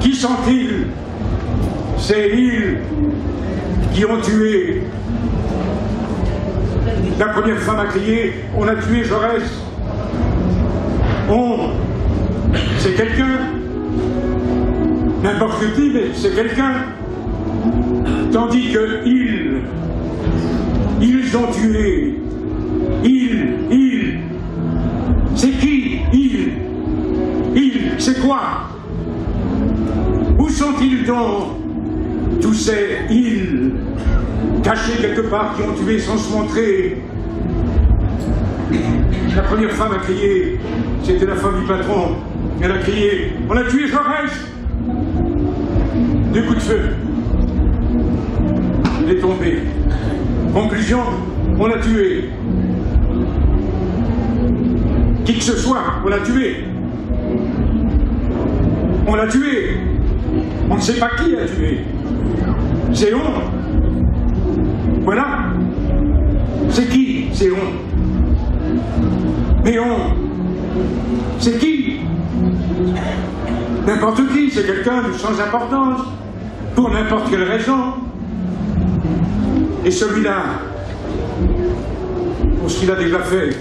Qui sont-ils, ces ils qui ont tué? La première femme a crié, on a tué Jaurès. On, c'est quelqu'un. N'importe qui, mais c'est quelqu'un. Tandis que ils ont tué. Ils. C'est qui, ils, c'est quoi? Où sont-ils donc, tous ces ils, cachés quelque part, qui ont tué sans se montrer? La première femme a crié, c'était la femme du patron, elle a crié, on a tué Jaurès! 2 coups de feu. Il est tombé. Conclusion, on l'a tué. Qui que ce soit, on l'a tué. On l'a tué. On ne sait pas qui l'a tué. C'est on. Voilà. C'est qui? C'est on. Mais on, c'est qui? N'importe qui, c'est quelqu'un de sans importance, pour n'importe quelle raison. Et celui-là, pour ce qu'il a déjà fait,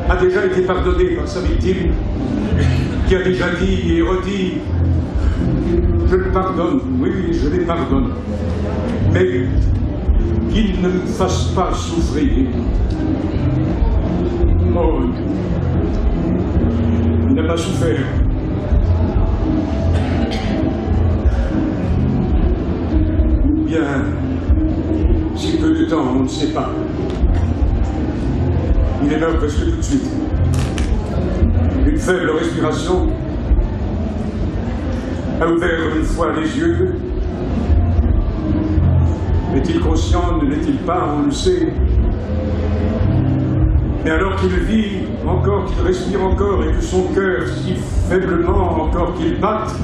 a déjà été pardonné par sa victime, qui a déjà dit et redit, je le pardonne, oui, je les pardonne, mais qu'il ne me fasse pas souffrir. Oh, il n'a pas souffert. Bien, si peu de temps, on ne sait pas. Il est mort presque tout de suite. Une faible respiration a ouvert une fois les yeux. Est-il conscient, ne l'est-il pas, on le sait. Mais alors qu'il vit encore, qu'il respire encore, et que son cœur, si faiblement encore qu'il batte,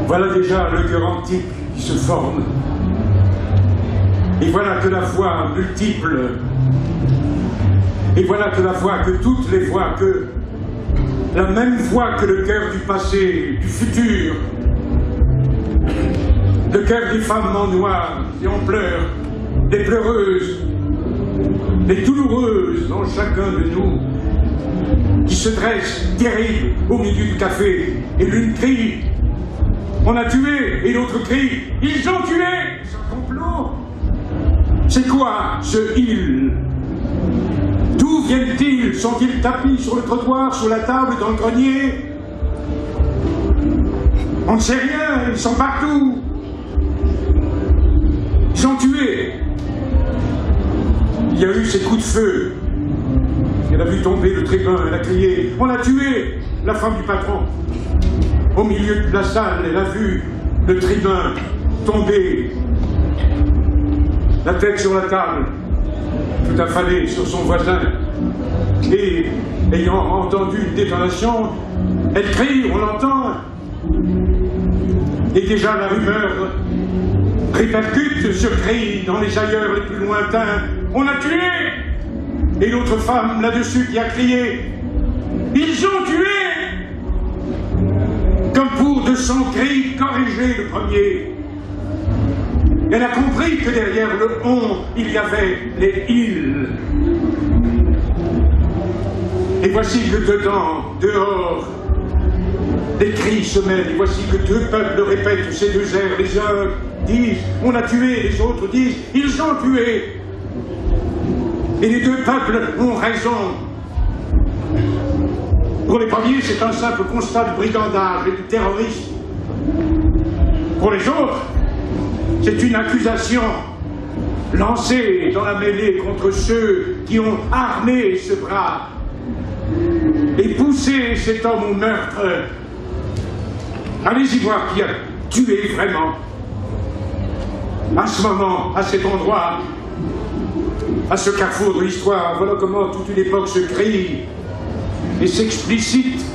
voilà déjà le cœur antique qui se forme. Et voilà que la voix multiple, et voilà que la voix, que toutes les voix, que la même voix que le cœur du passé, du futur, le cœur des femmes en noir et en pleurs, des pleureuses, des douloureuses en chacun de nous, qui se dressent terribles au milieu du café, et l'une crie, on a tué, et l'autre crie, ils ont tué, c'est un complot. C'est quoi ce ils? D'où viennent-ils? Sont-ils tapis sur le trottoir, sur la table, dans le grenier? On ne sait rien, ils sont partout. Ils ont tué. Il y a eu ces coups de feu. Elle a vu tomber le tribun, elle a crié, on a tué la femme du patron. Au milieu de la salle, elle a vu le tribun tomber, la tête sur la table, tout affalé sur son voisin. Et, ayant entendu une détonation, elle crie, on l'entend. Et déjà la rumeur répercute ce cri dans les ailleurs les plus lointains. On a tué! Et l'autre femme là-dessus qui a crié, ils ont tué! Comme pour de son cri corriger le premier. Elle a compris que derrière le on, il y avait les ils. Et voici que dedans, dehors, des cris se mêlent. Et voici que 2 peuples répètent ces 2 airs. Les uns disent, on a tué, les autres disent, ils ont tué. Et les 2 peuples ont raison. Pour les premiers, c'est un simple constat de brigandage et de terrorisme. Pour les autres, c'est une accusation lancée dans la mêlée contre ceux qui ont armé ce bras et poussé cet homme au meurtre. Allez-y voir qui a tué vraiment. À ce moment, à cet endroit, à ce carrefour de l'histoire, voilà comment toute une époque se crie et s'explicite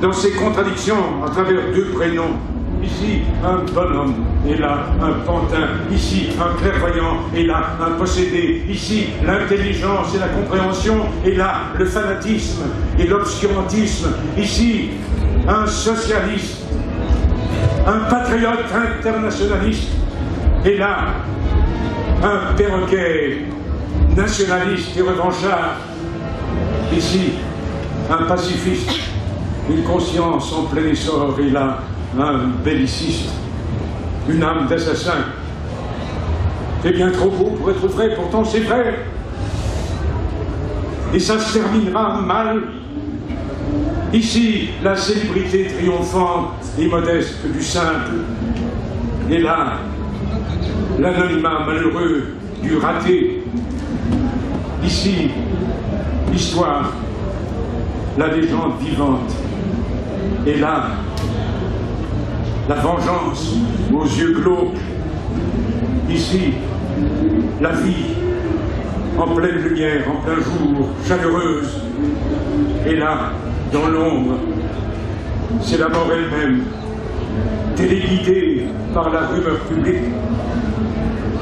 dans ses contradictions à travers 2 prénoms. Ici, un bonhomme, et là, un pantin. Ici, un clairvoyant, et là, un possédé. Ici, l'intelligence et la compréhension, et là, le fanatisme et l'obscurantisme. Ici, un socialiste, un patriote internationaliste, et là, un perroquet nationaliste et revanchard. Ici, un pacifiste, une conscience en plein essor, et là, un belliciste, une âme d'assassin. C'est bien trop beau pour être vrai, pourtant c'est vrai. Et ça se terminera mal. Ici, la célébrité triomphante et modeste du simple. Et là, l'anonymat malheureux du raté. Ici, l'histoire, la légende vivante. Et là, la vengeance aux yeux glauques. Ici, la vie en pleine lumière, en plein jour, chaleureuse. Et là, dans l'ombre, c'est la mort elle-même, téléguidée par la rumeur publique,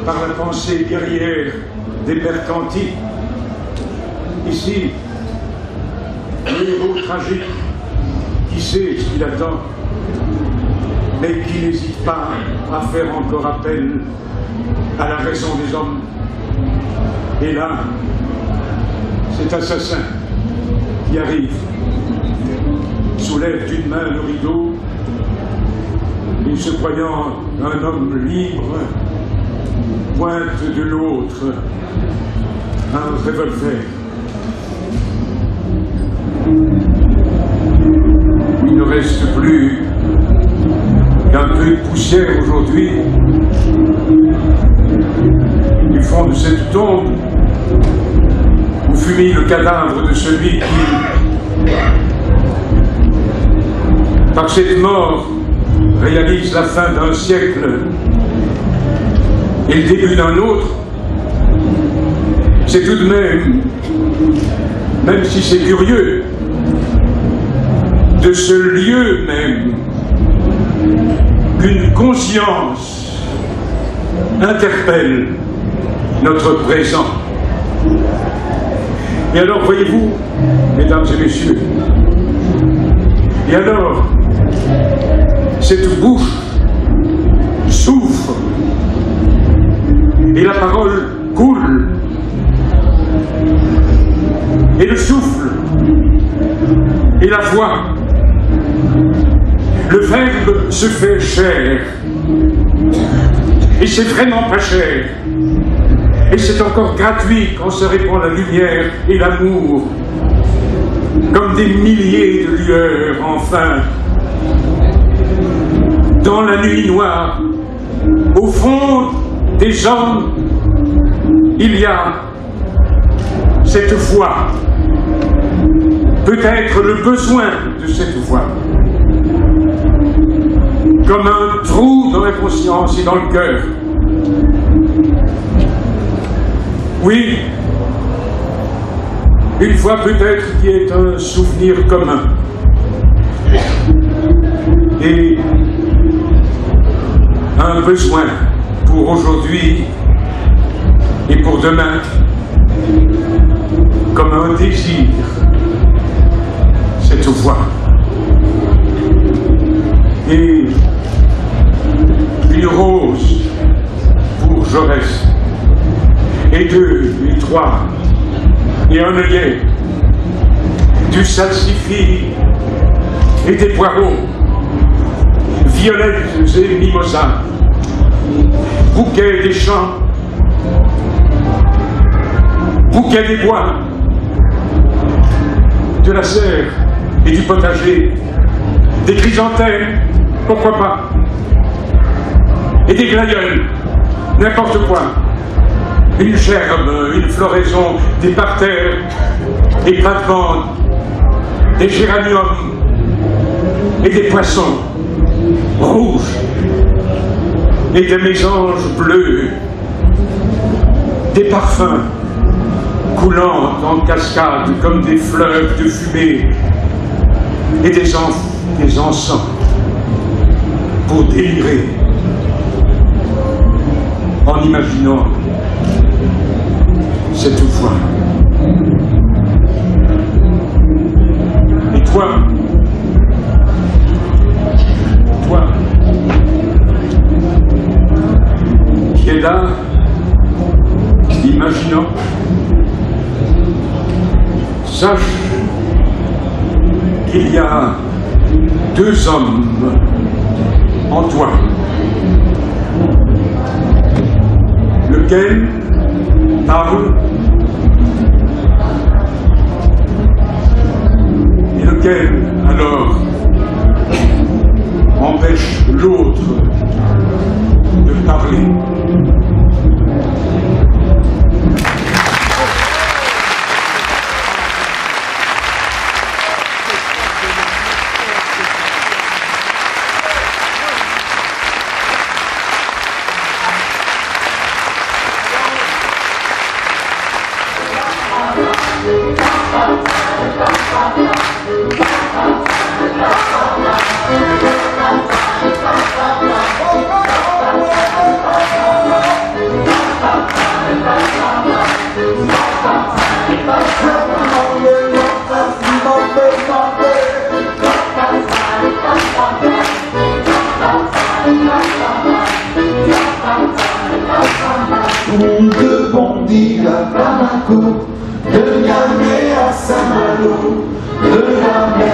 par la pensée guerrière des mercantiles. Ici, le héros tragique qui sait ce qu'il attend, mais qui n'hésite pas à faire encore appel à la raison des hommes. Et là, cet assassin qui arrive, soulève d'une main le rideau, et se croyant un homme libre, pointe de l'autre un revolver. Il ne reste plus qu'un peu de poussière aujourd'hui. Du fond de cette tombe où fut mis le cadavre de celui qui, par cette mort, réalise la fin d'un siècle et le début d'un autre. C'est tout de même si c'est curieux, de ce lieu même qu'une conscience interpelle notre présent. Et alors, voyez-vous, mesdames et messieurs, et alors, cette bouche souffre et la parole coule et le souffle et la voix, le verbe se fait chair et c'est vraiment pas cher. Et c'est encore gratuit quand se répand la lumière et l'amour, comme des milliers de lueurs, enfin. Dans la nuit noire, au fond des hommes, il y a cette voix, peut-être le besoin de cette voix, comme un trou dans la conscience et dans le cœur. Oui, une fois peut-être qui est un souvenir commun. Et un besoin pour aujourd'hui et pour demain, comme un désir, cette voix. Et une rose pour Jaurès. Et deux, et trois, et un œillet, du salsifis et des poireaux, violettes et mimosas, bouquets des champs, bouquets des bois, de la serre et du potager, des chrysanthèmes, pourquoi pas, et des glaïeuls, n'importe quoi. Une gerbe, une floraison, des parterres, des plates-bandes, des géraniums et des poissons rouges et des mésanges bleus, des parfums coulant en cascade comme des fleuves de fumée et des encens pour délirer en imaginant cette voix. Et toi, là, imaginant, sache qu'il y a deux hommes en toi. Lequel parle et lequel alors empêche l'autre de parler. De Bondy à Bamako, de Niamey à Saint-Malo, de la mer